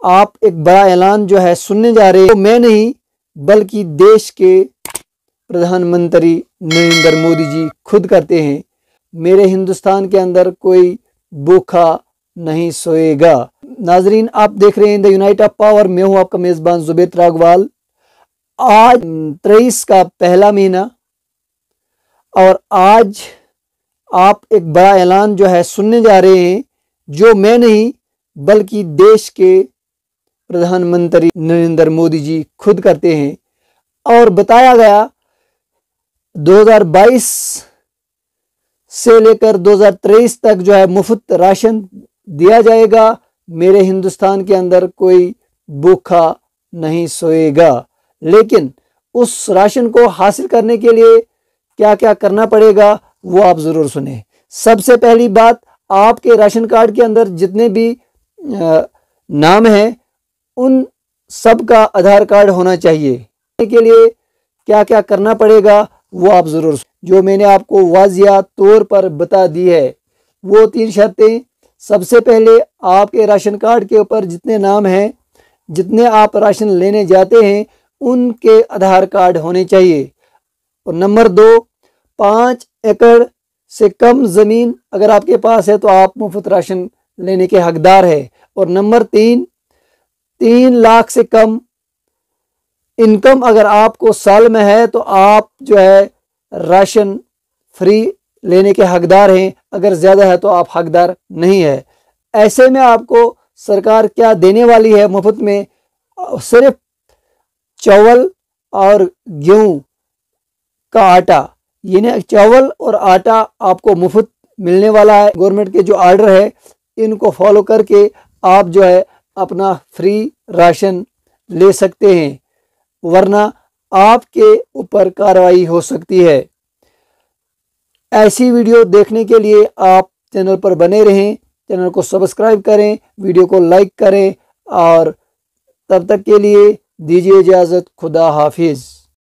आप एक बड़ा ऐलान जो है सुनने जा रहे हैं। तो मैं नहीं बल्कि देश के प्रधानमंत्री नरेंद्र मोदी जी खुद करते हैं। मेरे हिंदुस्तान के अंदर कोई भूखा नहीं सोएगा। नाजरीन, आप देख रहे हैं द यूनाइट ऑफ पावर। मैं हूं आपका मेजबान जुबैर त्रागवाल। आज 23 का पहला महीना और आज आप एक बड़ा ऐलान जो है सुनने जा रहे हैं, जो मैं नहीं बल्कि देश के प्रधानमंत्री नरेंद्र मोदी जी खुद करते हैं। और बताया गया 2022 से लेकर 2023 तक जो है मुफ्त राशन दिया जाएगा। मेरे हिंदुस्तान के अंदर कोई भूखा नहीं सोएगा। लेकिन उस राशन को हासिल करने के लिए क्या क्या करना पड़ेगा वो आप ज़रूर सुने। सबसे पहली बात, आपके राशन कार्ड के अंदर जितने भी नाम हैं उन सब का आधार कार्ड होना चाहिए। के लिए क्या क्या करना पड़ेगा वो आप ज़रूर, जो मैंने आपको वाजिया तौर पर बता दी है। वो 3 शर्तें। सबसे पहले आपके राशन कार्ड के ऊपर जितने नाम हैं, जितने आप राशन लेने जाते हैं, उनके आधार कार्ड होने चाहिए। और नंबर 2, 5 एकड़ से कम ज़मीन अगर आपके पास है तो आप मुफ्त राशन लेने के हकदार है। और नंबर 3 लाख से कम इनकम अगर आपको साल में है तो आप जो है राशन फ्री लेने के हकदार हैं। अगर ज़्यादा है तो आप हकदार नहीं है। ऐसे में आपको सरकार क्या देने वाली है मुफ्त में? सिर्फ चावल और गेहूं का आटा, यानी चावल और आटा आपको मुफ्त मिलने वाला है। गवर्नमेंट के जो ऑर्डर है इनको फॉलो करके आप जो है अपना फ्री राशन ले सकते हैं, वरना आपके ऊपर कार्रवाई हो सकती है। ऐसी वीडियो देखने के लिए आप चैनल पर बने रहें, चैनल को सब्सक्राइब करें, वीडियो को लाइक करें और तब तक के लिए दीजिए इजाज़त। खुदा हाफिज़।